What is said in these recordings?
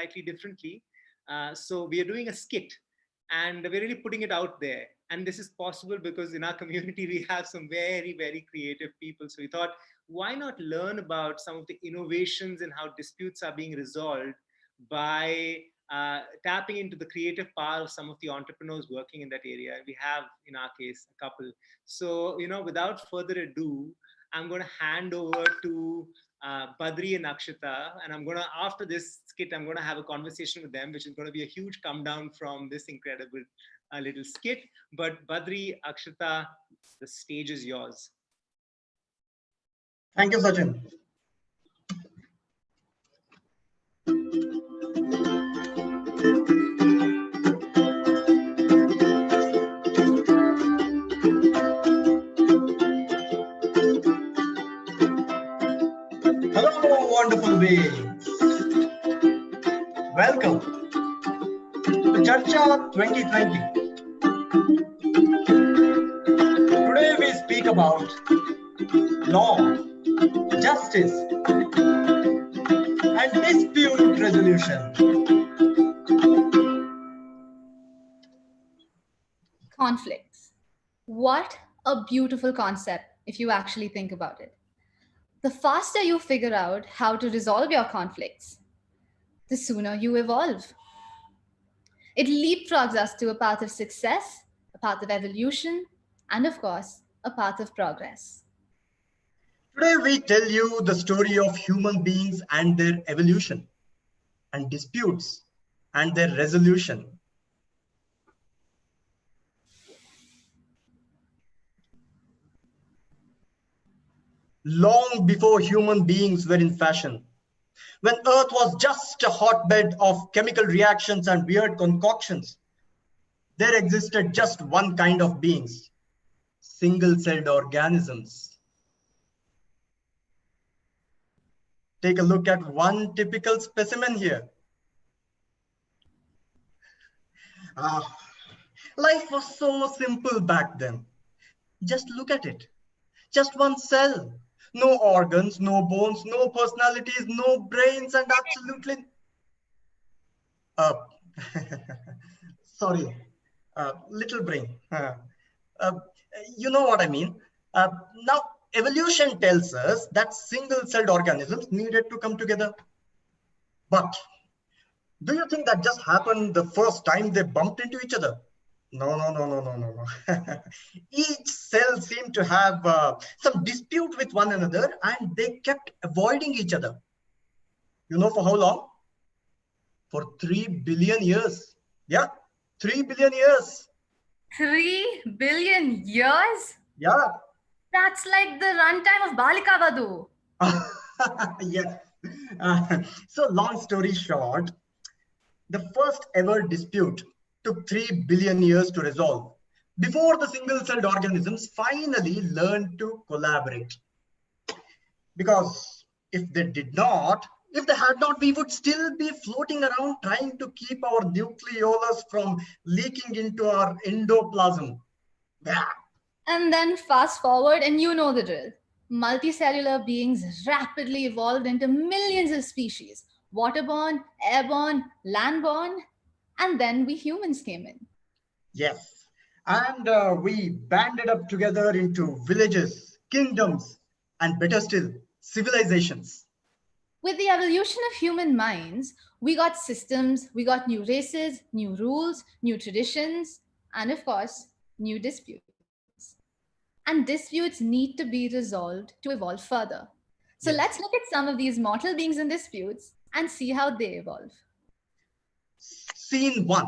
slightly differently. So we are doing a skit, and we're really putting it out there. And this is possible because in our community, we have some very, very creative people. So we thought, why not learn about some of the innovations and how disputes are being resolved by tapping into the creative power of some of the entrepreneurs working in that area. We have, in our case, a couple. So, without further ado, I'm going to hand over to Badri and Akshita, and I'm going to, after this skit, I'm going to have a conversation with them, which is going to be a huge come down from this incredible little skit. But Badri, Akshita, the stage is yours. Thank you, Sachin. Hello, wonderful beings. Welcome to Charcha 2020. Today we speak about law, justice, and dispute resolution. Conflicts. What a beautiful concept if you actually think about it. The faster you figure out how to resolve your conflicts, the sooner you evolve. It leapfrogs us to a path of success, a path of evolution, and of course, a path of progress. Today we tell you the story of human beings and their evolution, and disputes and their resolution. Long before human beings were in fashion, when Earth was just a hotbed of chemical reactions and weird concoctions, there existed just one kind of beings, single-celled organisms. Take a look at one typical specimen here. Life was so simple back then. Just look at it. Just one cell. No organs, no bones, no personalities, no brains, and absolutely... sorry, little brain. You know what I mean. Now, evolution tells us that single-celled organisms needed to come together. But do you think that just happened the first time they bumped into each other? No. Each cell seemed to have some dispute with one another, and they kept avoiding each other. You know for how long? For 3 billion years. Yeah, 3 billion years. 3 billion years? Yeah. That's like the runtime of Balika Vadu. Yes. So long story short, the first ever dispute took 3 billion years to resolve before the single-celled organisms finally learned to collaborate. Because if they had not, we would still be floating around trying to keep our nucleolus from leaking into our endoplasm. Yeah. And then fast forward and you know the drill. Multicellular beings rapidly evolved into millions of species, waterborne, airborne, landborne, and then we humans came in. Yes, and we banded up together into villages, kingdoms, and better still, civilizations. With the evolution of human minds, we got systems, we got new races, new rules, new traditions, and of course, new disputes. And disputes need to be resolved to evolve further. So let's look at some of these mortal beings in disputes and see how they evolve. Scene 1.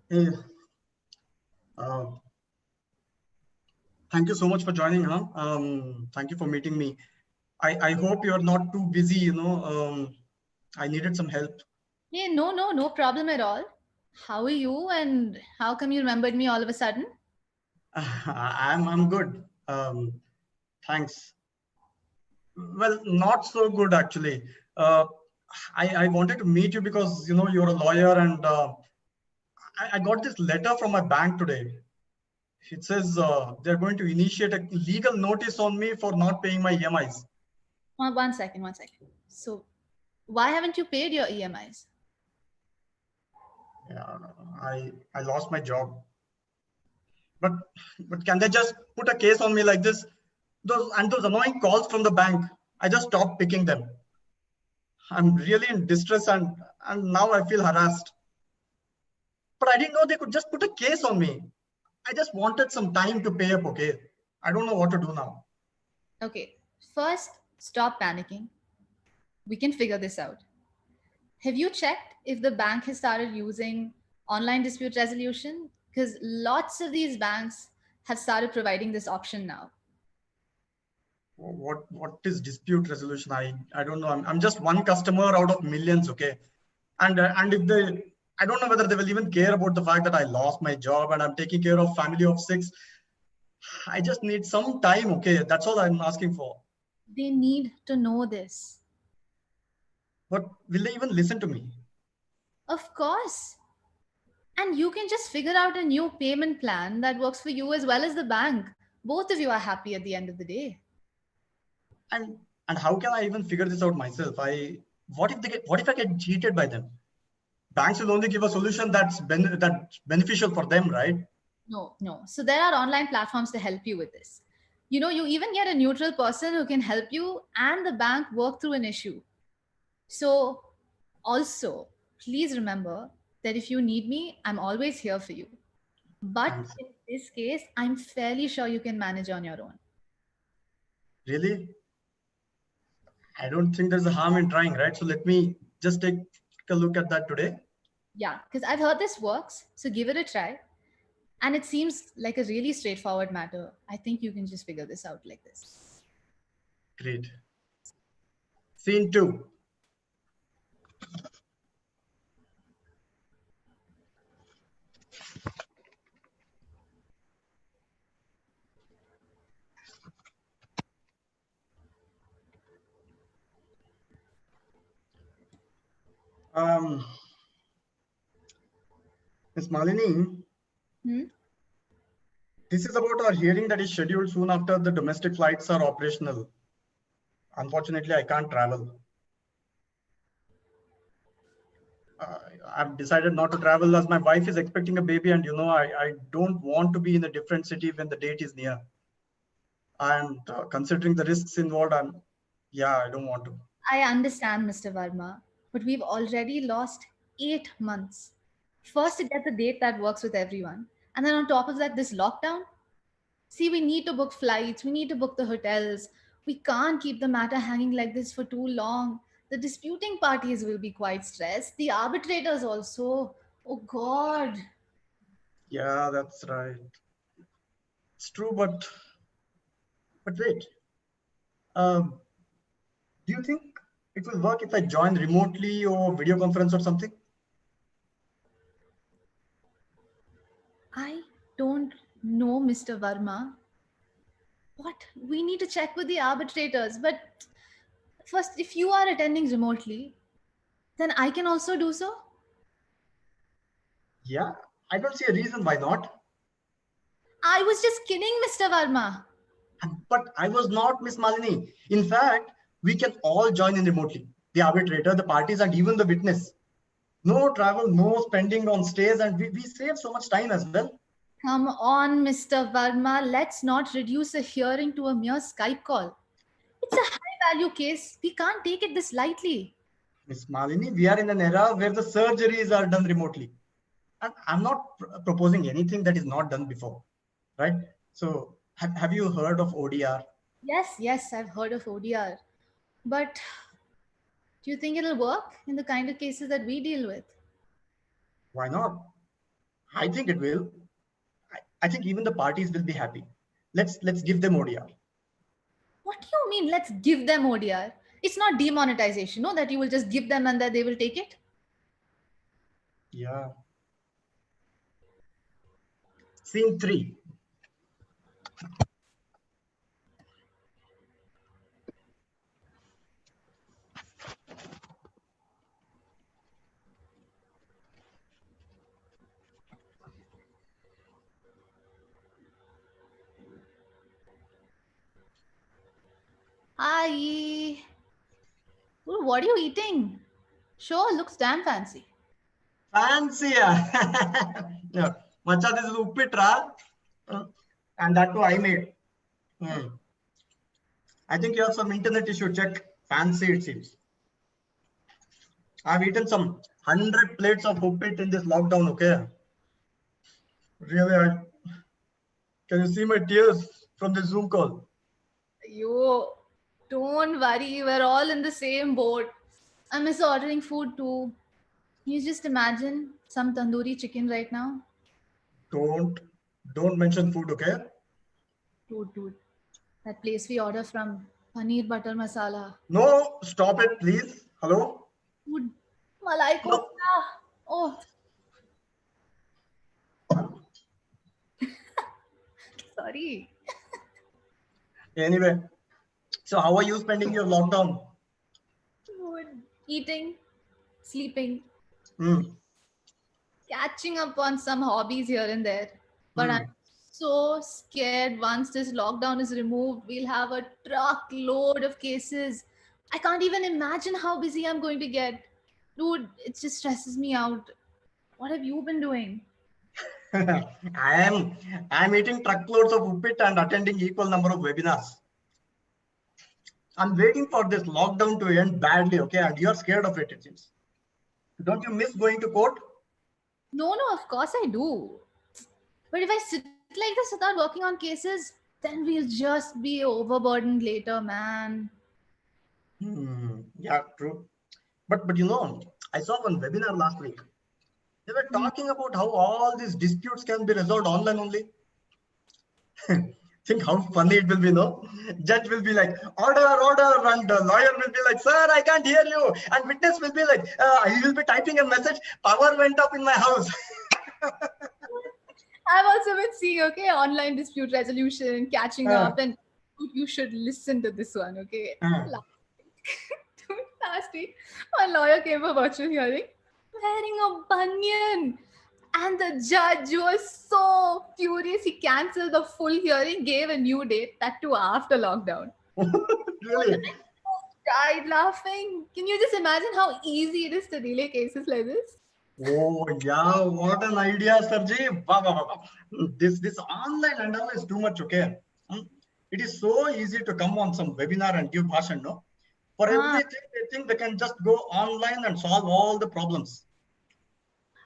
Hey, thank you so much for joining. Thank you for meeting me. I hope you're not too busy, I needed some help. Yeah, no problem at all. How are you and how come you remembered me all of a sudden? I'm good. Thanks. Well, not so good actually. I wanted to meet you because, you're a lawyer, and I got this letter from my bank today. It says they're going to initiate a legal notice on me for not paying my EMIs. 1 second, 1 second. So, why haven't you paid your EMIs? Yeah, I lost my job. But can they just put a case on me like this? Those annoying calls from the bank, I just stopped picking them. I'm really in distress, and now I feel harassed. But I didn't know they could just put a case on me. I just wanted some time to pay up, okay? I don't know what to do now. Okay, first, stop panicking. We can figure this out. Have you checked if the bank has started using online dispute resolution? Because lots of these banks have started providing this option now. What is dispute resolution? I don't know. I'm just one customer out of millions, okay? And if they, I don't know whether they will even care about the fact that I lost my job and I'm taking care of family of 6. I just need some time, okay? That's all I'm asking for. They need to know this. But will they even listen to me? Of course. And you can just figure out a new payment plan that works for you as well as the bank. Both of you are happy at the end of the day. And how can I even figure this out myself? What if I get cheated by them? Banks will only give a solution that's beneficial for them, right? No. So there are online platforms to help you with this. You even get a neutral person who can help you and the bank work through an issue. So also, please remember that if you need me, I'm always here for you. But Thanks. in this case, I'm fairly sure you can manage on your own. Really? I don't think there's a harm in trying, right? So let me just take a look at that today. Yeah, because I've heard this works. So give it a try. And it seems like a really straightforward matter. I think you can just figure this out like this. Great. Scene 2. Ms. Malini, this is about our hearing that is scheduled soon after the domestic flights are operational. Unfortunately, I can't travel. I've decided not to travel as my wife is expecting a baby, and I don't want to be in a different city when the date is near. And considering the risks involved, I don't want to. I understand, Mr. Verma, but we've already lost 8 months. First, to get the date that works with everyone. And then on top of that, this lockdown. See, we need to book flights, we need to book the hotels. We can't keep the matter hanging like this for too long. The disputing parties will be quite stressed. The arbitrators also. Oh, God. Yeah, that's right. It's true, but wait. Do you think it will work if I join remotely or video conference or something? I don't know, Mr. Verma. What? We need to check with the arbitrators. But first, if you are attending remotely, then I can also do so. Yeah, I don't see a reason why not. I was just kidding, Mr. Verma. But I was not, Miss Malini. In fact, we can all join in remotely. The arbitrator, the parties, and even the witness. No travel, no spending on stays, and we save so much time as well. Come on, Mr. Verma. Let's not reduce a hearing to a mere Skype call. It's a high value case. We can't take it this lightly. Miss Malini, we are in an era where the surgeries are done remotely. And I'm not proposing anything that is not done before, right? So have you heard of ODR? Yes, I've heard of ODR. But do you think it'll work in the kind of cases that we deal with? Why not? I think it will. I think even the parties will be happy. Let's give them ODR. What do you mean, let's give them ODR? It's not demonetization, no, that you will just give them and that they will take it? Yeah. Scene 3. Hi. Ooh, what are you eating? Sure, looks damn fancy. Fancy. Yeah. Macha, this is uppitra. And that too I made. Hmm. I think you have some internet issue. Check. Fancy it seems. I've eaten some 100 plates of uppit in this lockdown. Okay. Really, can you see my tears from the Zoom call? Yo, don't worry, we're all in the same boat. I miss ordering food too. You just imagine some tandoori chicken right now. Don't don't mention food, okay? Dude. That place we order from, paneer butter masala. No, stop it, please. Hello? Dude, malai No. kofta. Oh, sorry. Anyway, so how are you spending your lockdown? Dude, eating, sleeping, Hmm. catching up on some hobbies here and there. But I'm Hmm. so scared once this lockdown is removed, we'll have a truckload of cases. I can't even imagine how busy I'm going to get. Dude, it just stresses me out. What have you been doing? I'm eating truckloads of uppit and attending equal number of webinars. I'm waiting for this lockdown to end badly, okay? And you're scared of it, it seems. Don't you miss going to court? No, of course I do. But if I sit like this without working on cases, then we'll just be overburdened later, man. Hmm. Yeah, true. But you know, I saw one webinar last week. They were Hmm. talking about how all these disputes can be resolved online only. Think how funny it will be, no? Judge will be like, order, and the lawyer will be like, sir, I can't hear you. And witness will be like, he will be typing a message, power went up in my house. I've also been seeing, okay, online dispute resolution, catching Uh, up, and you should listen to this one, okay? uh, Last week, a lawyer came for virtual hearing wearing a banyan. And the judge was so furious, he cancelled the full hearing, gave a new date, that too after lockdown. really? Died laughing. Can you just imagine how easy it is to delay cases like this? Oh, yeah, what an idea, Sarji. Wow, wow, wow, wow. This online and all is too much, okay? It is so easy to come on some webinar and give passion, no? For Ah, everything, they think they can just go online and solve all the problems.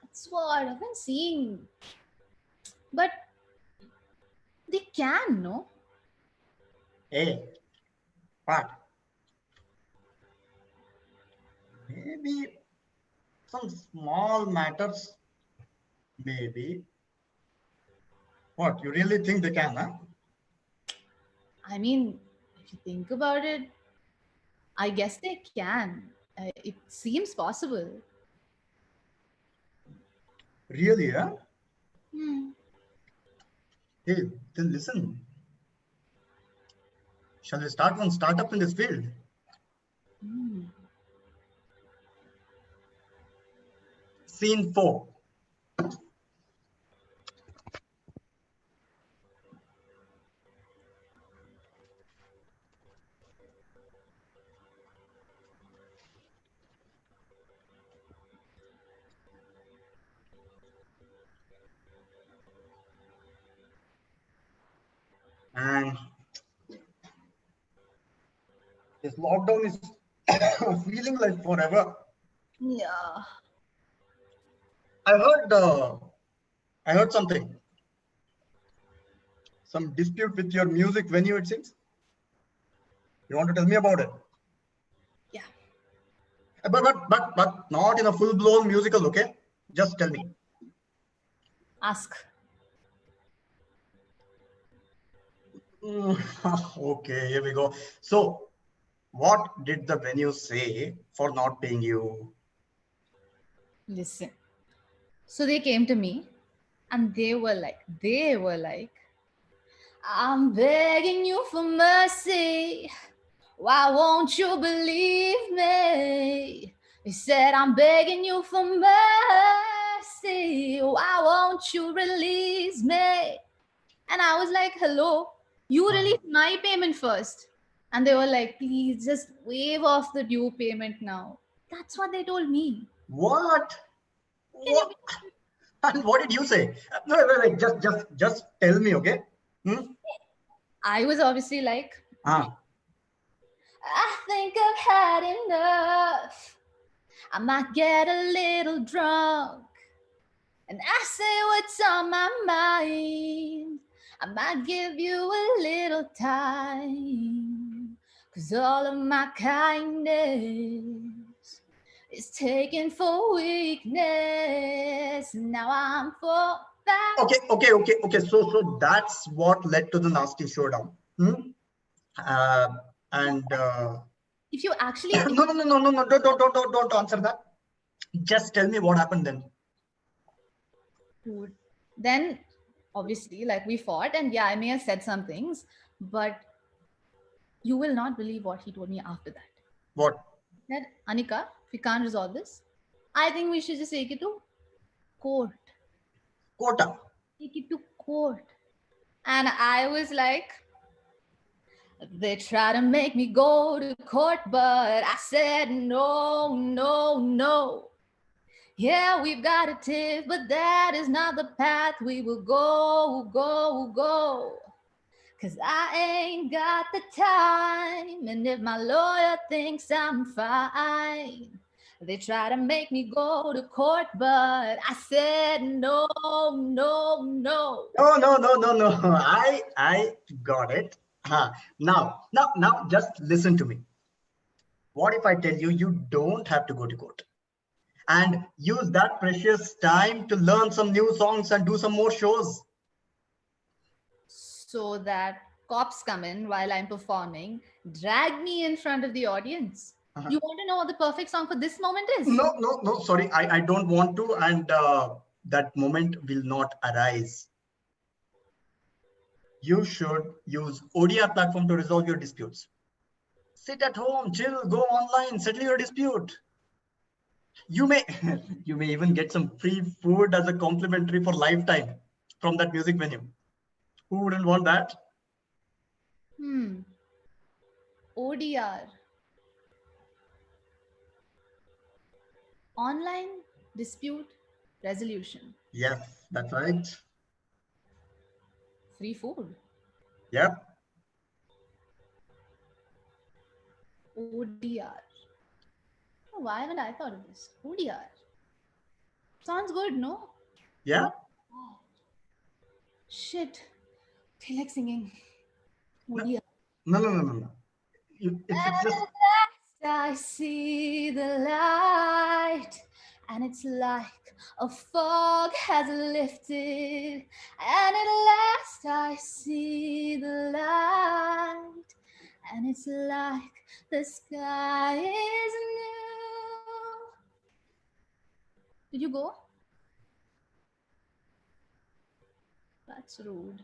that's what I've been seeing. But they can, no? Hey, but maybe some small matters, maybe. What, you really think they can, huh? I mean, if you think about it, I guess they can. It seems possible. Really, huh? Hmm. Hey, then listen. Shall we start one startup in this field? Hmm. Scene 4. And this lockdown is feeling like forever. Yeah. I heard, uh, I heard something. Some dispute with your music venue, it seems. You want to tell me about it? Yeah. But not in a full-blown musical, okay? Just tell me. Ask. Okay, here we go. So, what did the venue say for not paying you? Listen. So they came to me and they were like, I'm begging you for mercy. Why won't you believe me? He said, I'm begging you for mercy. Why won't you release me? And I was like, hello, you release my payment first. And they were like, please just waive off the due payment now. That's what they told me. What? Can you What? And what did you say? No, wait, just tell me, okay? Hmm? I was obviously like, Ah. I think I've had enough. I might get a little drunk and I say what's on my mind. I might give you a little time, 'cause all of my kindness is taken for weakness. Now I'm for that. Okay. So that's what led to the nasty showdown. Hmm? Uh, and If you actually think, no, don't answer that. Just tell me what happened then. dude, then obviously, like, we fought, and yeah, I may have said some things, but you will not believe what he told me after that. What? He said, Anika, if we can't resolve this, I think we should just take it to court. Quota. Take it to court. And I was like, they try to make me go to court, but I said no, no, no. Yeah, we've got a tip, but that is not the path we will go. 'Cause I ain't got the time, and if my lawyer thinks I'm fine, they try to make me go to court, but I said no, no, no. No. I got it. Now, just listen to me. What if I tell you you don't have to go to court and use that precious time to learn some new songs and do some more shows? So that cops come in while I'm performing, drag me in front of the audience. You want to know what the perfect song for this moment is? No. Sorry, I don't want to, and that moment will not arise. You should use ODR platform to resolve your disputes. Sit at home, chill, go online, settle your dispute. You may you may even get some free food as a complimentary for lifetime from that music venue. Who wouldn't want that? ODR. Online dispute resolution. Yes, that's right. Free food. Yep. ODR. Oh, why haven't I thought of this? ODR. Sounds good, no? Yeah. Shit. Feel like singing. ODR. No. It's just. I see the light, and it's like a fog has lifted, and at last I see the light, and it's like the sky is new. Did you go? That's rude.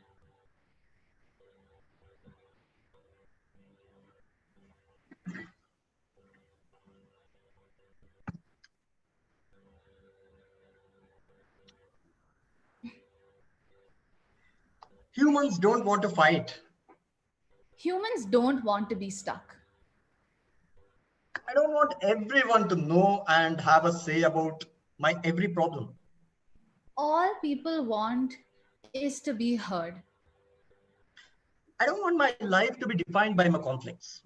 Humans don't want to fight. Humans don't want to be stuck. I don't want everyone to know and have a say about my every problem. All people want is to be heard. I don't want my life to be defined by my conflicts.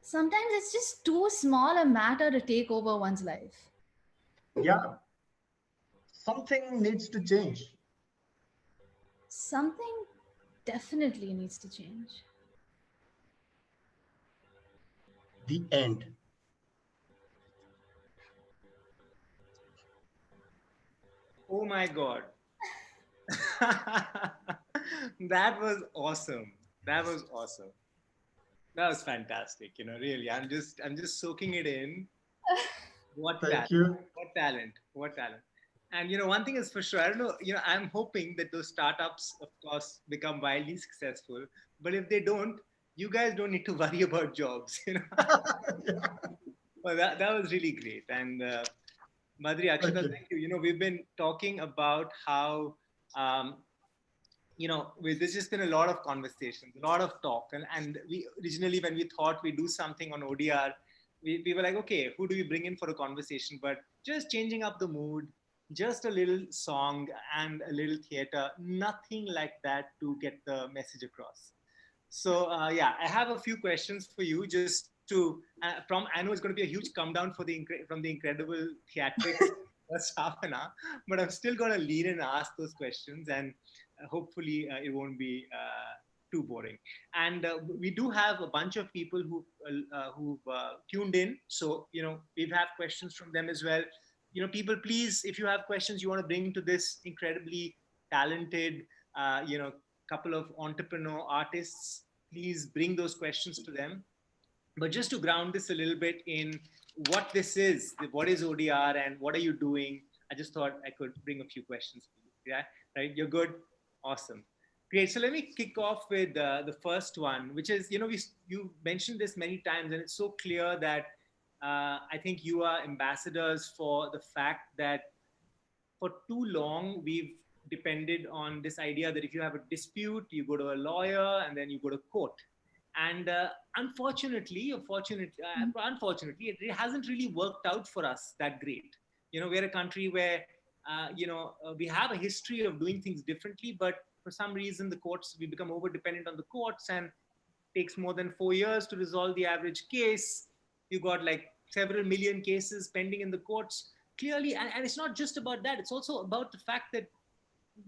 Sometimes it's just too small a matter to take over one's life. Yeah. Something needs to change. Something definitely needs to change. The end. Oh my God. That was awesome. That was awesome. That was fantastic. Really, I'm just soaking it in. What Thank talent. you. What talent. What talent. And one thing is for sure, I don't know, I'm hoping that those startups, of course, become wildly successful. But if they don't, you guys don't need to worry about jobs. Well, that was really great. And Madhuri, Akshita, thank you. We've been talking about how there's just been a lot of conversations, a lot of talk. And we originally, when we thought we do something on ODR, we were like, okay, who do we bring in for a conversation? But just changing up the mood, just a little song and a little theater, nothing like that to get the message across. So yeah, I have a few questions for you, just to I know it's going to be a huge come down from the incredible theatrics first half an hour, but I'm still going to lean in and ask those questions, and hopefully it won't be too boring. And we do have a bunch of people who've tuned in, so we have questions from them as well. People, please, if you have questions you want to bring to this incredibly talented, couple of entrepreneur artists, please bring those questions to them. But just to ground this a little bit in what this is, what is ODR and what are you doing, I just thought I could bring a few questions for you. Yeah, right? You're good? Awesome. Great. So let me kick off with the first one, which is, you mentioned this many times, and it's so clear that I think you are ambassadors for the fact that for too long we've depended on this idea that if you have a dispute, you go to a lawyer and then you go to court. And unfortunately, it hasn't really worked out for us that great. We're a country where, we have a history of doing things differently, but for some reason, we become over dependent on the courts, and it takes more than 4 years to resolve the average case. You got like several million cases pending in the courts. Clearly, and it's not just about that, it's also about the fact that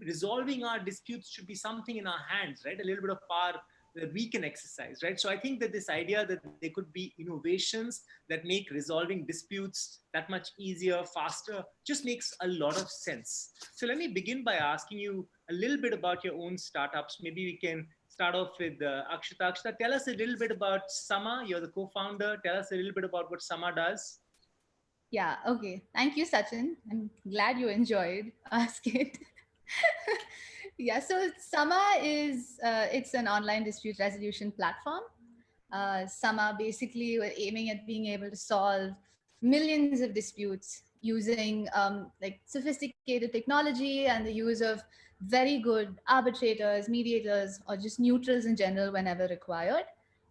resolving our disputes should be something in our hands, right? A little bit of power that we can exercise, right? So I think that this idea that there could be innovations that make resolving disputes that much easier, faster, just makes a lot of sense. So let me begin by asking you a little bit about your own startups. Maybe we can start off with Akshita. Akshita, tell us a little bit about Sama. You're the co-founder. Tell us a little bit about what Sama does. Yeah, okay. Thank you, Sachin. I'm glad you enjoyed Skit. Yeah, so Sama is it's an online dispute resolution platform. Sama, basically, we're aiming at being able to solve millions of disputes using like sophisticated technology and the use of very good arbitrators, mediators, or just neutrals in general whenever required.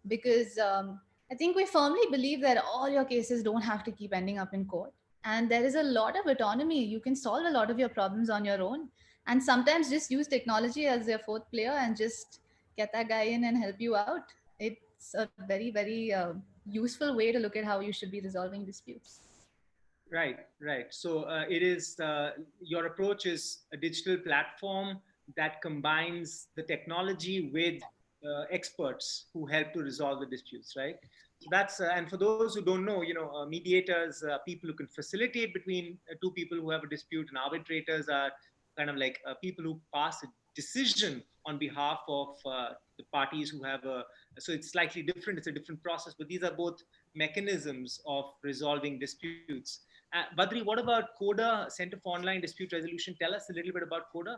Because I think we firmly believe that all your cases don't have to keep ending up in court. And there is a lot of autonomy. You can solve a lot of your problems on your own. And sometimes just use technology as their fourth player and just get that guy in and help you out. It's a very, very useful way to look at how you should be resolving disputes. Right, right. So it is your approach is a digital platform that combines the technology with experts who help to resolve the disputes, right? So that's and for those who don't know, mediators, people who can facilitate between two people who have a dispute, and arbitrators are kind of like people who pass a decision on behalf of the parties who have a. So it's slightly different. It's a different process, but these are both mechanisms of resolving disputes. Badri, what about CODR, Center for Online Dispute Resolution? Tell us a little bit about CODR.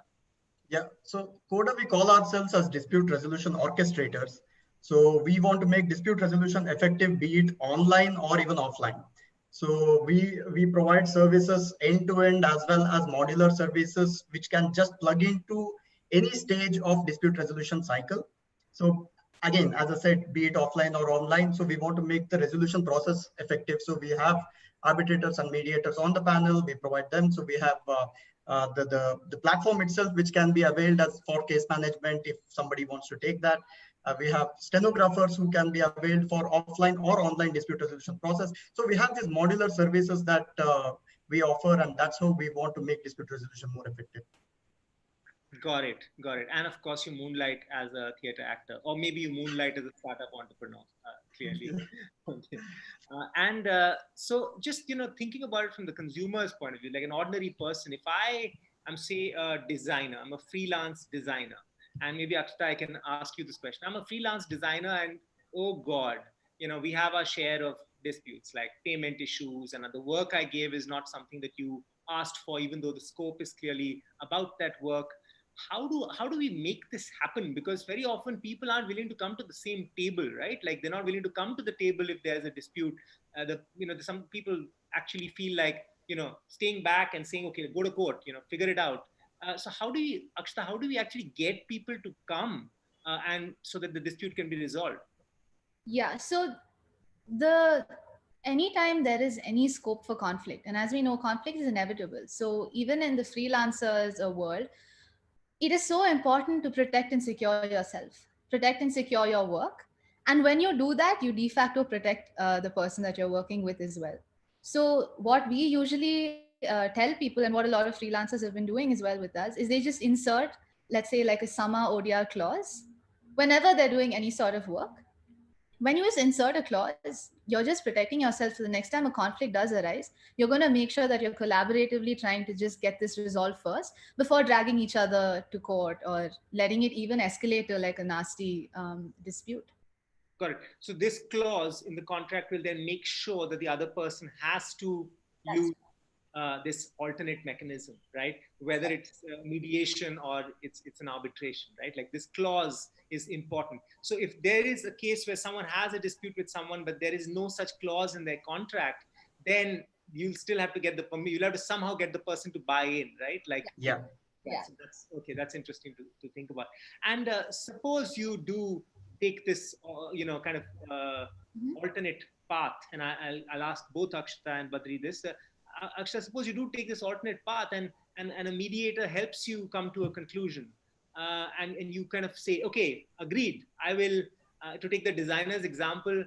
Yeah, so CODA, we call ourselves as dispute resolution orchestrators. So we want to make dispute resolution effective, be it online or even offline. So we provide services end to end as well as modular services, which can just plug into any stage of dispute resolution cycle. So again, as I said, be it offline or online. So we want to make the resolution process effective. So we have arbitrators and mediators on the panel. We provide them. So we have the platform itself, which can be availed as for case management if somebody wants to take that. We have stenographers who can be availed for offline or online dispute resolution process. So we have these modular services that we offer, and that's how we want to make dispute resolution more effective. Got it, got it. And of course, you moonlight as a theater actor, or maybe you moonlight as a startup entrepreneur. Clearly, okay. And so just thinking about it from the consumer's point of view, like an ordinary person, if I am say a designer, I'm a freelance designer, and maybe Akshita, I can ask you this question. I'm a freelance designer, and oh God, we have our share of disputes like payment issues, and the work I gave is not something that you asked for, even though the scope is clearly about that work. How do we make this happen? Because very often people aren't willing to come to the same table, right? Like they're not willing to come to the table if there's a dispute. Some people actually feel like staying back and saying, okay, go to court, figure it out. So how do we, Akshata, how do we actually get people to come and so that the dispute can be resolved? Yeah, so the anytime there is any scope for conflict, and as we know, conflict is inevitable. So even in the freelancers world, it is so important to protect and secure yourself, protect and secure your work. And when you do that, you de facto protect the person that you're working with as well. So what we usually tell people, and what a lot of freelancers have been doing as well with us, is they just insert, let's say, like a summa ODR clause whenever they're doing any sort of work. When you just insert a clause, you're just protecting yourself. So the next time a conflict does arise, you're going to make sure that you're collaboratively trying to just get this resolved first before dragging each other to court or letting it even escalate to like a nasty dispute. Correct. So this clause in the contract will then make sure that the other person has to use this alternate mechanism, right? Whether it's mediation or it's an arbitration, right? Like this clause is important. So if there is a case where someone has a dispute with someone, but there is no such clause in their contract, then you'll still have to get the permission. You'll have to somehow get the person to buy in, right? Like, Yeah. so that's okay. That's interesting to think about. And suppose you do take this, kind of alternate path. And I'll ask both Akshata and Badri this. Akshata, suppose you do take this alternate path, and a mediator helps you come to a conclusion, and you kind of say, okay, agreed. I will, to take the designer's example,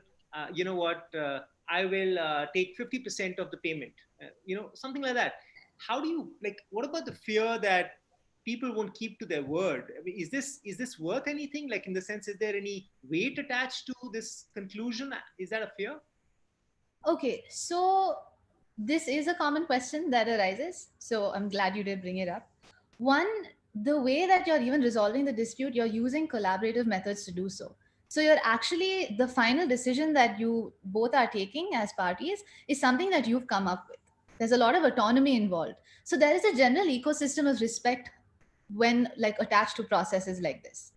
you know what? I will take 50% of the payment. Something like that. How do you what about the fear that people won't keep to their word? I mean, is this worth anything? Like, in the sense, is there any weight attached to this conclusion? Is that a fear? Okay, so this is a common question that arises. So I'm glad you did bring it up. One, the way that you're even resolving the dispute, you're using collaborative methods to do so. So you're actually, the final decision that you both are taking as parties is something that you've come up with. There's a lot of autonomy involved. So there is a general ecosystem of respect when like attached to processes like this.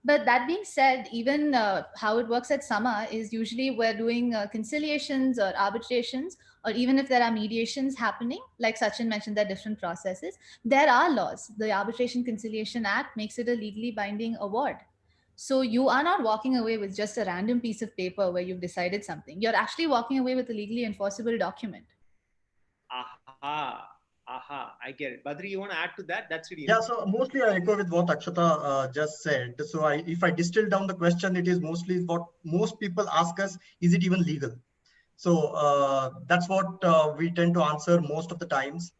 But that being said, even how it works at Sama is usually we're doing conciliations or arbitrations, or even if there are mediations happening, like Sachin mentioned, there are different processes. There are laws. The Arbitration Conciliation Act makes it a legally binding award. So you are not walking away with just a random piece of paper where you've decided something. You're actually walking away with a legally enforceable document. Aha, I get it. Badri, you want to add to that? That's really Yeah, so mostly I echo with what Akshata just said. So if I distill down the question, it is mostly what most people ask us, is it even legal? So that's what we tend to answer most of the times,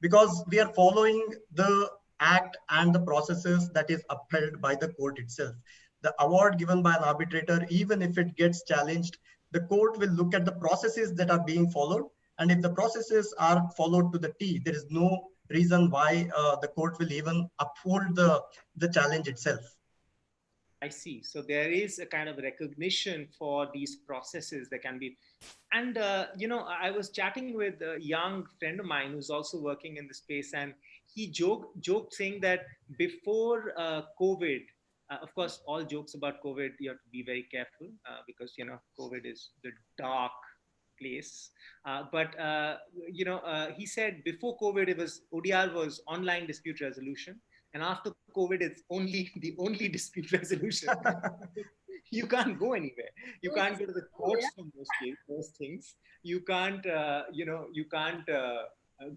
because we are following the act and the processes that is upheld by the court itself. The award given by an arbitrator, even if it gets challenged, the court will look at the processes that are being followed. And if the processes are followed to the T, there is no reason why the court will even uphold the challenge itself. I see. So there is a kind of recognition for these processes that can be. And, I was chatting with a young friend of mine who's also working in the space, and he joked saying that before COVID, of course, all jokes about COVID, you have to be very careful because, COVID is the dark place. He said before COVID, ODR was online dispute resolution. And after COVID, it's the only dispute resolution. You can't go anywhere. You can't go to the courts for those things. You can't,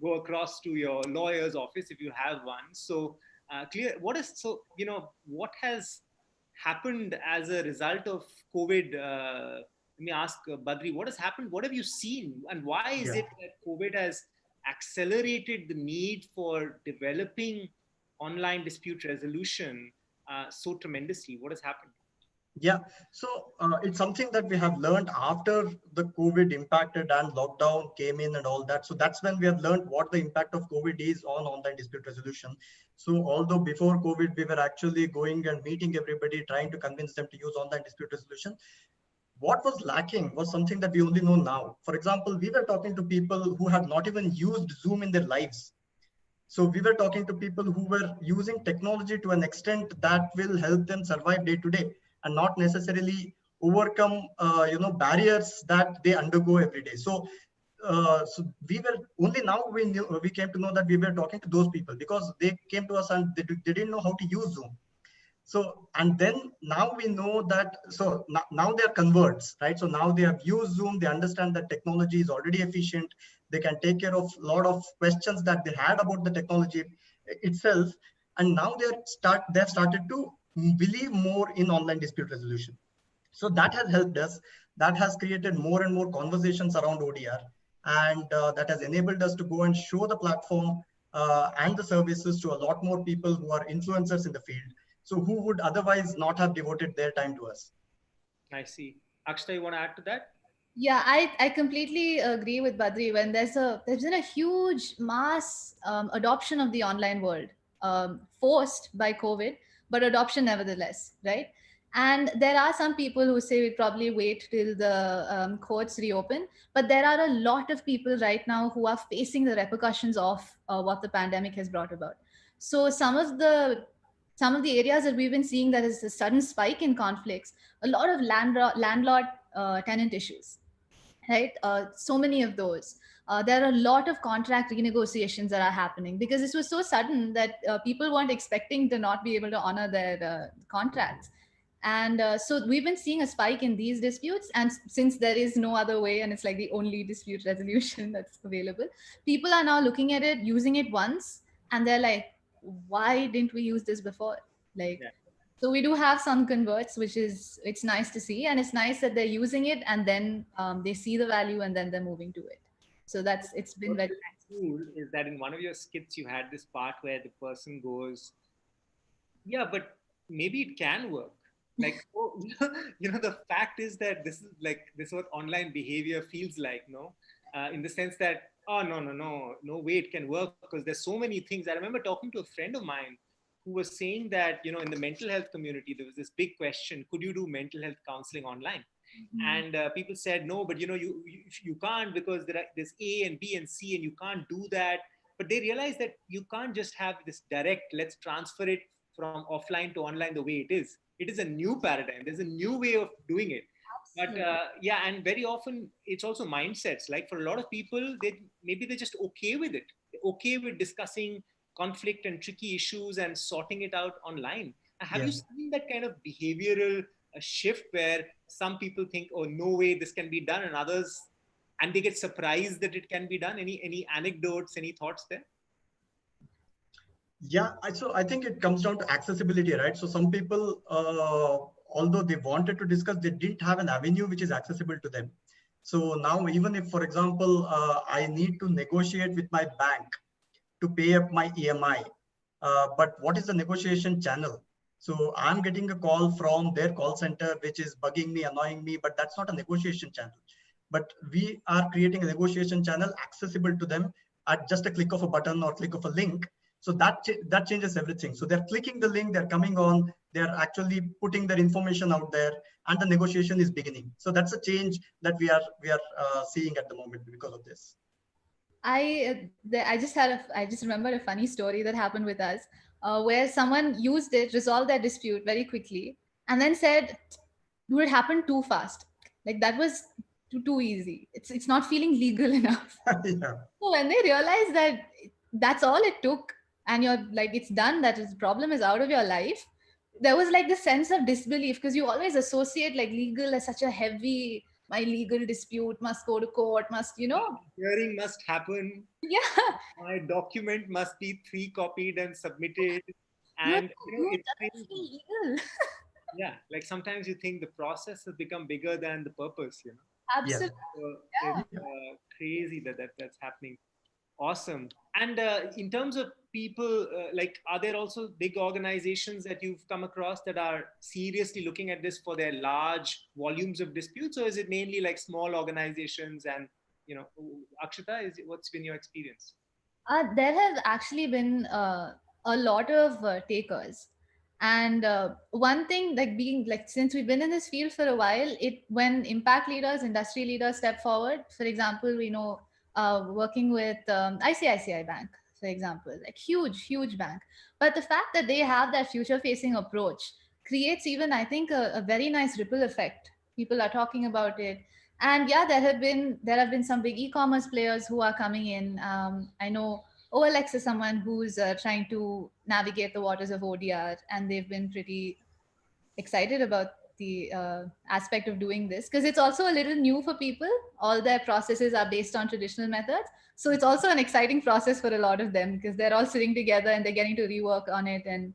go across to your lawyer's office if you have one. So what has happened as a result of COVID? Let me ask Badri, what has happened? What have you seen? And why is it that COVID has accelerated the need for developing online dispute resolution so tremendously? What has happened? Yeah, so it's something that we have learned after the COVID impacted and lockdown came in and all that. So that's when we have learned what the impact of COVID is on online dispute resolution. So although before COVID, we were actually going and meeting everybody, trying to convince them to use online dispute resolution, what was lacking was something that we only know now. For example, we were talking to people who have not even used Zoom in their lives. So we were talking to people who were using technology to an extent that will help them survive day to day and not necessarily overcome barriers that they undergo every day. So so we were only now we came to know that we were talking to those people because they came to us and they didn't know how to use Zoom. So, and then now we know that, so now they are converts, right? So now they have used Zoom, they understand that technology is already efficient. They can take care of a lot of questions that they had about the technology itself. And now they've started to believe more in online dispute resolution. So that has helped us. That has created more and more conversations around ODR. And that has enabled us to go and show the platform and the services to a lot more people who are influencers in the field. So who would otherwise not have devoted their time to us. I see. Akshita, you want to add to that? Yeah, I completely agree with Badri. When there's been a huge mass adoption of the online world, forced by COVID, but adoption nevertheless, right? And there are some people who say we probably wait till the courts reopen, but there are a lot of people right now who are facing the repercussions of what the pandemic has brought about. So some of the areas that we've been seeing that is a sudden spike in conflicts, a lot of landlord tenant issues, right? So many of those. There are a lot of contract renegotiations that are happening because this was so sudden that people weren't expecting to not be able to honor their contracts. And so we've been seeing a spike in these disputes. And since there is no other way, and it's like the only dispute resolution that's available, people are now looking at it, using it once, and they're like, why didn't we use this before? Like, Yeah. so we do have some converts, which is, it's nice to see, and it's nice that they're using it and then they see the value and then they're moving to it. So it's been What very is nice. cool is that in one of your skits, you had this part where the person goes, yeah, but maybe it can work. Like, oh, the fact is that this is what online behavior feels like, no? In the sense that, oh, no way it can work because there's so many things. I remember talking to a friend of mine who was saying that, in the mental health community, there was this big question, could you do mental health counseling online? And people said no, but you can't because there's A and B and C and you can't do that. But they realized that you can't just have this direct, let's transfer it from offline to online the way it is. It is a new paradigm. There's a new way of doing it. But Absolutely. yeah, and very often it's also mindsets. Like for a lot of people, maybe they're just okay with it. They're okay with discussing conflict and tricky issues and sorting it out online. Have Yeah. you seen that kind of behavioral shift where some people think, oh, no way this can be done, and others, and they get surprised that it can be done? Any anecdotes, any thoughts there? Yeah, so I think it comes down to accessibility, right? So some people, although they wanted to discuss, they didn't have an avenue which is accessible to them. So now, even if, for example, I need to negotiate with my bank to pay up my EMI, but what is the negotiation channel? So I'm getting a call from their call center, which is bugging me, annoying me, but that's not a negotiation channel. But we are creating a negotiation channel accessible to them at just a click of a button or click of a link. So that changes everything. So they're clicking the link, they're coming on, they're actually putting their information out there, and the negotiation is beginning. So that's a change that we are seeing at the moment because of this. I just remembered a funny story that happened with us, where someone used it, resolved their dispute very quickly, and then said, "Dude, it happened too fast. Like that was too easy. It's not feeling legal enough." Yeah. So when they realize that that's all it took, and you're like, it's done, that is problem is out of your life, there was like this sense of disbelief because you always associate like legal as such a heavy, my legal dispute must go to court, must, Hearing must happen. yeah. My document must be 3 copied and submitted. You're like, And dude, it's that doesn't feel crazy. legal. Yeah, like sometimes you think the process has become bigger than the purpose. Yeah. Absolutely. So it's Yeah. crazy that's happening. Awesome. And in terms of people, like, are there also big organizations that you've come across that are seriously looking at this for their large volumes of disputes, or is it mainly like small organizations? And Akshita, what's been your experience? There have actually been a lot of takers. And one thing, like being like, since we've been in this field for a while, when impact leaders, industry leaders step forward, for example, we know working with ICICI Bank, for example, like huge bank. But the fact that they have that future facing approach creates even, I think, a very nice ripple effect. People are talking about it. And yeah, there have been some big e-commerce players who are coming in. I know OLX is someone who's trying to navigate the waters of ODR, and they've been pretty excited about the aspect of doing this because it's also a little new for people. All their processes are based on traditional methods, so it's also an exciting process for a lot of them because they're all sitting together and they're getting to rework on it. And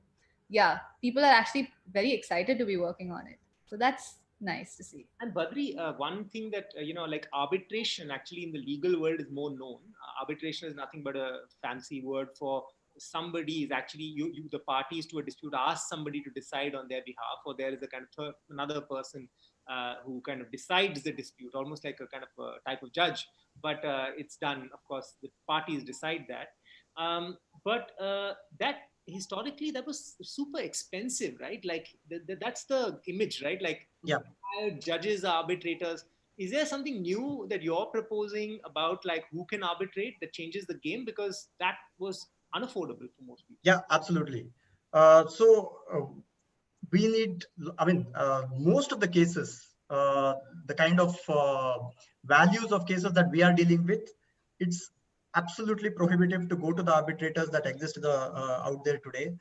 yeah, people are actually very excited to be working on it, so that's nice to see. And Badri, one thing that, like arbitration actually in the legal world is more known. Arbitration is nothing but a fancy word for somebody is actually, the parties to a dispute ask somebody to decide on their behalf, or there is a kind of another person who kind of decides the dispute, almost like a kind of a type of judge. But it's done, of course, the parties decide that. But that historically, that was super expensive, right? Like that's the image, right? Like Yeah. judges, arbitrators. Is there something new that you're proposing about like who can arbitrate that changes the game? Because that was unaffordable for most people. Yeah, absolutely. So we need, I mean, most of the cases, the kind of values of cases that we are dealing with, it's absolutely prohibitive to go to the arbitrators that exist out there today.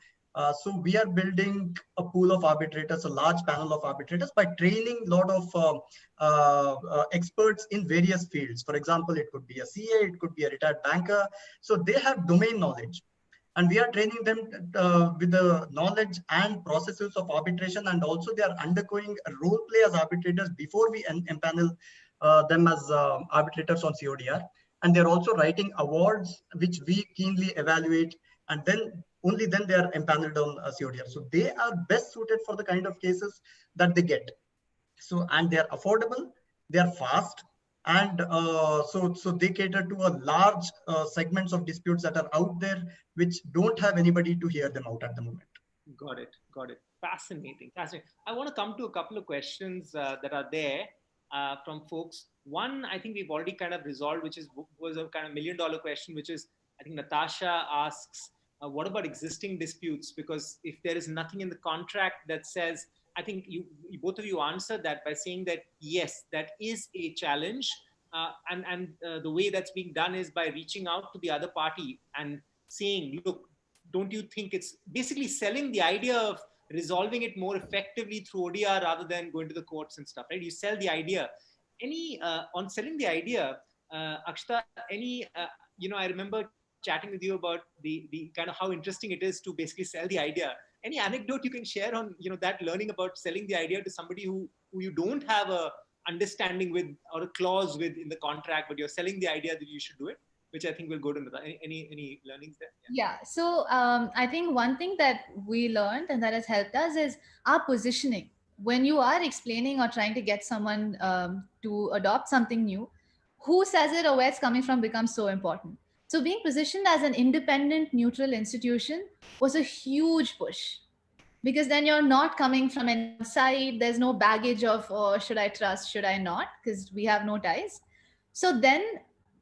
So we are building a pool of arbitrators, a large panel of arbitrators by training a lot of experts in various fields. For example, it could be a CA, it could be a retired banker. So they have domain knowledge. And we are training them with the knowledge and processes of arbitration, and also they are undergoing a role play as arbitrators before we empanel them as arbitrators on CODR. And they're also writing awards, which we keenly evaluate, and then only then they are empaneled on CODR. So they are best suited for the kind of cases that they get. So, and they are affordable, they are fast, and so they cater to a large segments of disputes that are out there, which don't have anybody to hear them out at the moment. Got it. Got it. Fascinating. Fascinating. I want to come to a couple of questions that are there from folks. One, I think we've already kind of resolved, which was a kind of $1 million question, which is, I think Natasha asks, what about existing disputes? Because if there is nothing in the contract that says, I think you both of you answered that by saying that yes, that is a challenge, and the way that's being done is by reaching out to the other party and saying, look, don't you think it's basically selling the idea of resolving it more effectively through ODR rather than going to the courts and stuff, right? You sell the idea. Any on selling the idea, Akshita, any I remember chatting with you about the kind of how interesting it is to basically sell the idea. Any anecdote you can share on that learning about selling the idea to somebody who you don't have a understanding with or a clause with in the contract, but you're selling the idea that you should do it, which I think will go to any learnings there? Yeah. So I think one thing that we learned and that has helped us is our positioning. When you are explaining or trying to get someone to adopt something new, who says it or where it's coming from becomes so important. So being positioned as an independent, neutral institution was a huge push because then you're not coming from an outside. There's no baggage of, oh, should I trust, should I not? Because we have no ties. So then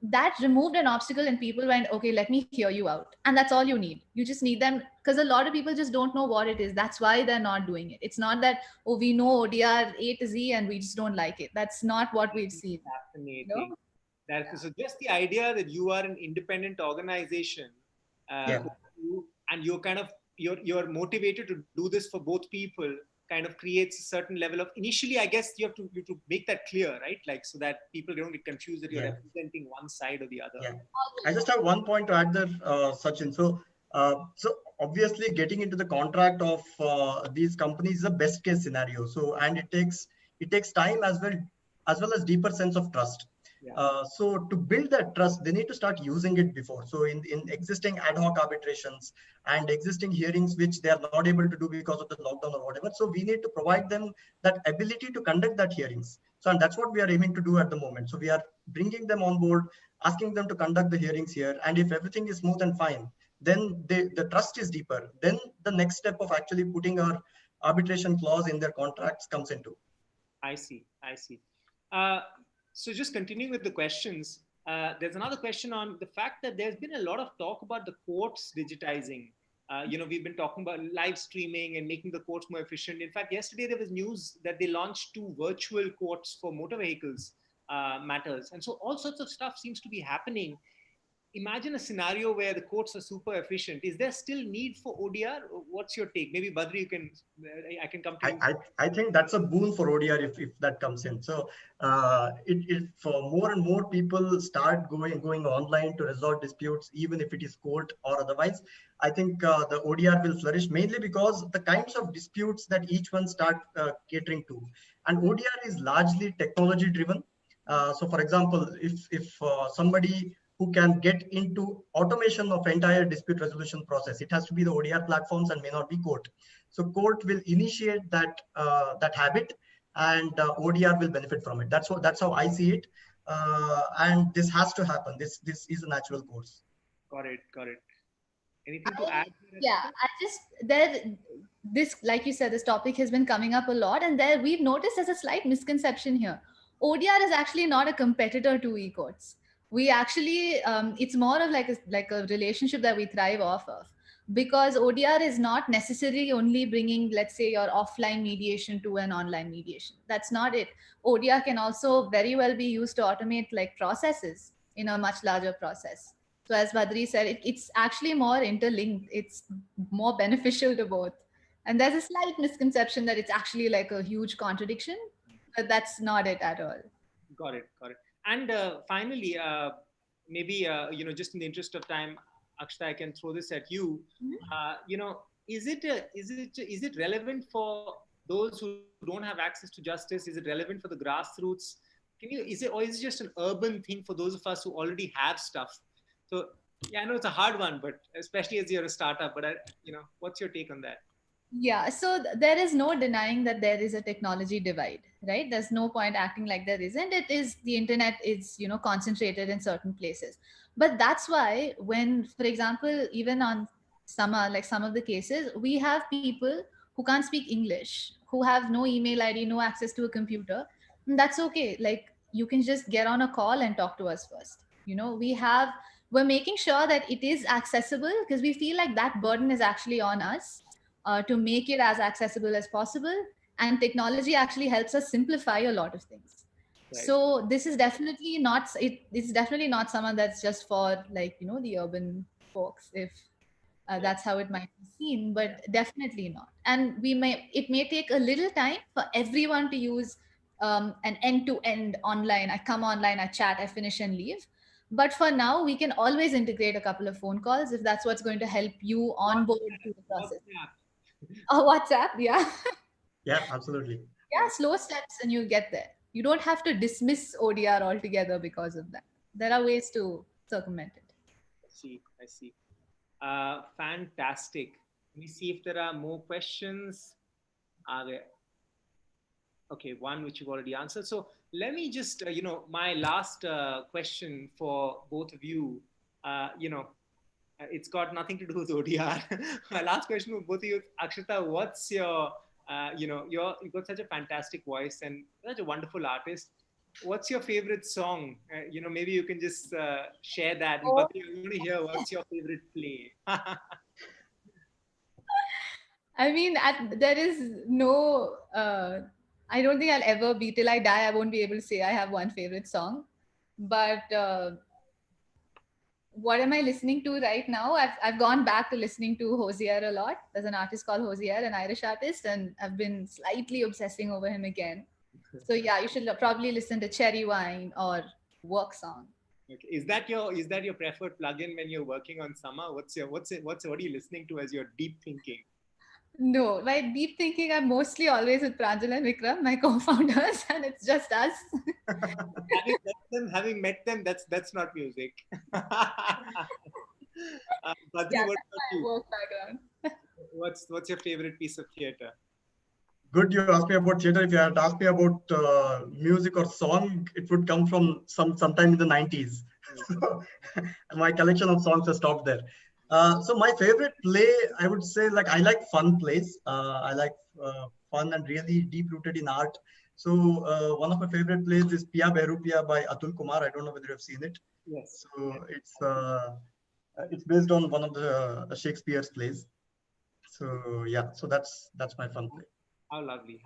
that removed an obstacle and people went, okay, let me hear you out. And that's all you need. You just need them because a lot of people just don't know what it is. That's why they're not doing it. It's not that, oh, we know ODR A to Z and we just don't like it. That's not what we've seen. Fascinating. So just the idea that you are an independent organization, Yeah. and you're kind of you're motivated to do this for both people, kind of creates a certain level of, initially I guess you have to make that clear, right? Like so that people don't get confused that you're representing one side or the other. Yeah. I just have one point to add there, Sachin. So obviously getting into the contract of these companies is a best case scenario. So, and it takes time as well as deeper sense of trust. So to build that trust, they need to start using it before. So in existing ad hoc arbitrations and existing hearings, which they are not able to do because of the lockdown or whatever. So we need to provide them that ability to conduct that hearings. So, and that's what we are aiming to do at the moment. So we are bringing them on board, asking them to conduct the hearings here. And if everything is smooth and fine, then the trust is deeper. Then the next step of actually putting our arbitration clause in their contracts comes into. I see. So just continuing with the questions, there's another question on the fact that there's been a lot of talk about the courts digitizing. We've been talking about live streaming and making the courts more efficient. In fact, yesterday there was news that they launched 2 virtual courts for motor vehicles. matters. And so all sorts of stuff seems to be happening. Imagine a scenario where the courts are super efficient. Is there still need for ODR? What's your take? Maybe Badri, you can, I can come to you. I think that's a boon for ODR if that comes in. So if more and more people start going online to resolve disputes, even if it is court or otherwise, I think the ODR will flourish, mainly because the kinds of disputes that each one start catering to. And ODR is largely technology driven. So for example, if somebody who can get into automation of entire dispute resolution process, it has to be the ODR platforms and may not be court. So court will initiate that habit, and ODR will benefit from it. That's how I see it, and this has to happen. This is a natural course. Got it. Anything to add? Yeah, this, like you said, this topic has been coming up a lot, and there we've noticed there's a slight misconception here. ODR is actually not a competitor to e-courts. We actually, it's more of like a relationship that we thrive off of, because ODR is not necessarily only bringing, let's say, your offline mediation to an online mediation. That's not it. ODR can also very well be used to automate like processes in a much larger process. So as Badri said, it's actually more interlinked. It's more beneficial to both. And there's a slight misconception that it's actually like a huge contradiction, but that's not it at all. Got it. And finally, maybe just in the interest of time, Akshita, I can throw this at you. Is it relevant for those who don't have access to justice? Is it relevant for the grassroots? Is it just an urban thing for those of us who already have stuff? So yeah, I know it's a hard one, but especially as you're a startup. But what's your take on that? Yeah, so there is no denying that there is a technology divide, right? There's no point acting like there isn't. It is, the internet is, concentrated in certain places. But that's why when, for example, even on some of the cases, we have people who can't speak English, who have no email ID, no access to a computer. And that's okay. Like, you can just get on a call and talk to us first. We're making sure that it is accessible, because we feel like that burden is actually on us. To make it as accessible as possible, and technology actually helps us simplify a lot of things. Right. So this is definitely not, it's definitely not someone that's just for the urban folks, if that's how it might be seen, but definitely not. And it may take a little time for everyone to use an end-to-end online. I come online, I chat, I finish and leave. But for now, we can always integrate a couple of phone calls if that's what's going to help you onboard to the process. WhatsApp, yeah. Yeah, absolutely. Yeah, slow steps and you'll get there. You don't have to dismiss ODR altogether because of that. There are ways to circumvent it. I see. Fantastic. Let me see if there are more questions. Are there? Okay, one which you've already answered. So let me just, my last question for both of you, it's got nothing to do with ODR. My last question for both of you, Akshita, what's your, you've got such a fantastic voice and such a wonderful artist. What's your favorite song? Maybe you can just share that. Oh. But I want to hear what's your favorite play. I mean, there is no, I don't think I'll ever be, till I die, I won't be able to say I have one favorite song. But what am I listening to right now? I've gone back to listening to Hosier a lot. There's an artist called Hosier, an Irish artist, and I've been slightly obsessing over him again. So yeah, you should probably listen to Cherry Wine or Work Song. Okay. Is that your preferred plugin when you're working on Summer? What are you listening to as your deep thinking? No, my deep thinking, I'm mostly always with Pranjal and Vikram, my co-founders, and it's just us. having met them, that's not music. Badri, Yeah, what that's my work background. What's your favorite piece of theatre? Good, you asked me about theatre. If you had asked me about music or song, it would come from sometime in the 90s. So, my collection of songs has stopped there. So my favorite play, I would say, I like fun plays. I like fun and really deep-rooted in art. So one of my favorite plays is Pia Behrupia by Atul Kumar. I don't know whether you've seen it. Yes. So it's based on one of the Shakespeare's plays. So yeah, so that's my fun play. How lovely.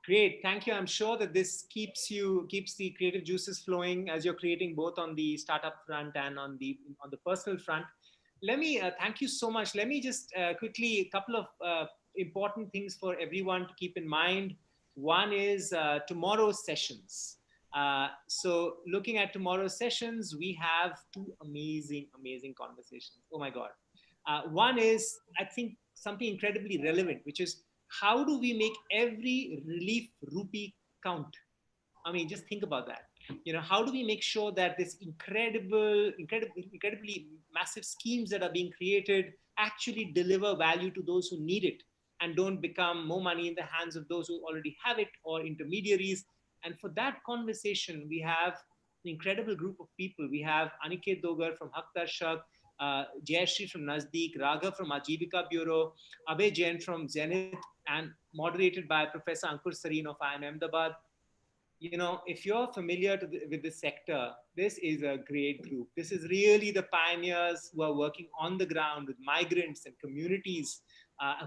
Great, thank you. I'm sure that this keeps the creative juices flowing as you're creating both on the startup front and on the personal front. Let me thank you so much. Let me just quickly a couple of important things for everyone to keep in mind. One is tomorrow's sessions. So looking at tomorrow's sessions, we have two amazing conversations. Oh my God. One is, I think, something incredibly relevant, which is how do we make every relief rupee count? I mean, just think about that. How do we make sure that this incredibly massive schemes that are being created actually deliver value to those who need it and don't become more money in the hands of those who already have it or intermediaries? And for that conversation, we have an incredible group of people. We have Aniket Dogar from Haq Darshak, Jayashri from Nazdeek, Raghav from Ajivika Bureau, Abhay Jain from Zenith, and moderated by Professor Ankur Sareen of IIM Ahmedabad. If you're familiar with this sector, this is a great group. This is really the pioneers who are working on the ground with migrants and communities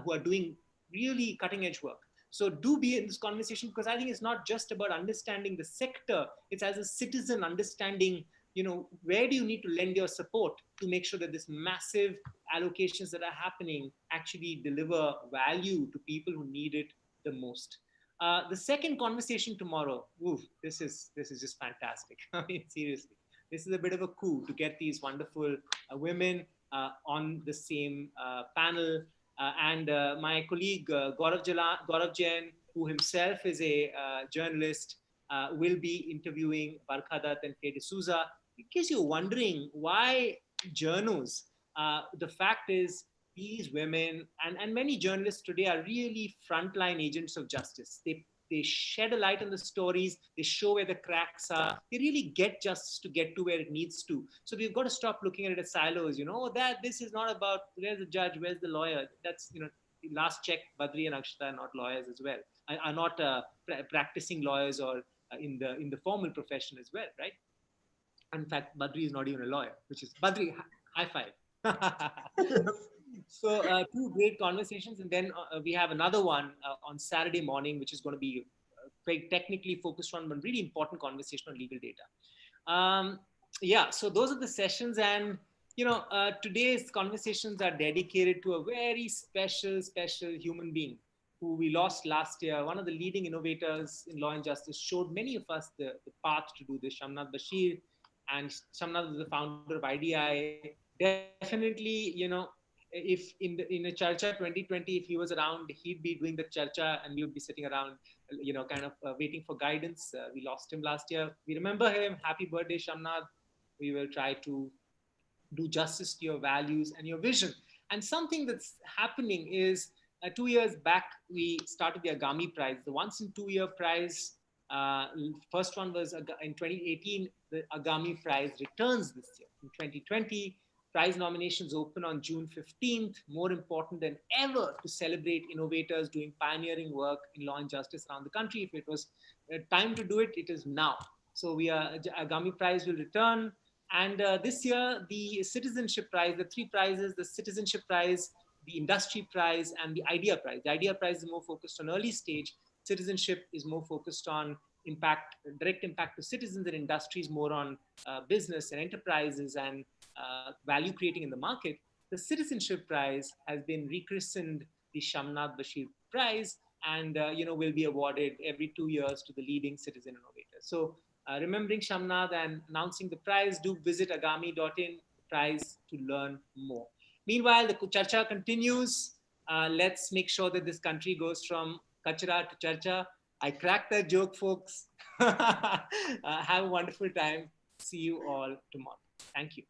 who are doing really cutting edge work. So do be in this conversation, because I think it's not just about understanding the sector. It's as a citizen understanding, where do you need to lend your support to make sure that this massive allocations that are happening actually deliver value to people who need it the most. The second conversation tomorrow, this is just fantastic. I mean, seriously, this is a bit of a coup to get these wonderful women on the same panel. And my colleague Gaurav Jain, who himself is a journalist, will be interviewing Barkha Dutt and Faye D'Souza. In case you're wondering why journos, the fact is these women and many journalists today are really frontline agents of justice. They shed a light on the stories. They show where the cracks are. They really get justice to get to where it needs to. So we've got to stop looking at it as silos. That this is not about where's the judge, where's the lawyer. That's last check. Badri and Akshita are not lawyers as well. Are not practicing lawyers or in the formal profession as well, right? In fact, Badri is not even a lawyer, which is Badri. High five. So two great conversations, and then we have another one on Saturday morning, which is going to be very technically focused on one really important conversation on legal data. Yeah, so those are the sessions, and today's conversations are dedicated to a very special human being who we lost last year. One of the leading innovators in law and justice, showed many of us the path to do this. Shamnath Bashir, and Shamnath is the founder of IDI. Definitely, if in a Charcha 2020, if he was around, he'd be doing the Charcha and we would be sitting around, kind of waiting for guidance. We lost him last year. We remember him. Happy birthday, Shamnath. We will try to do justice to your values and your vision. And something that's happening is 2 years back, we started the Agami Prize, the once in 2 year prize. First one was in 2018. The Agami Prize returns this year in 2020. Prize nominations open on June 15th. More important than ever to celebrate innovators doing pioneering work in law and justice around the country. If it was time to do it, it is now. So Agami Prize will return. And this year, the Citizenship Prize, the three prizes, the Citizenship Prize, the Industry Prize, and the Idea Prize. The Idea Prize is more focused on early stage. Citizenship is more focused on direct impact to citizens, and industries more on business and enterprises and value creating in the market. The Citizenship Prize has been rechristened the Shamnath Bashir Prize, and will be awarded every 2 years to the leading citizen innovators. So remembering Shamnath and announcing the prize, do visit agami.in prize to learn more. Meanwhile, the Charcha continues. Let's make sure that this country goes from Kachra to Charcha. I cracked that joke, folks. Have a wonderful time. See you all tomorrow. Thank you.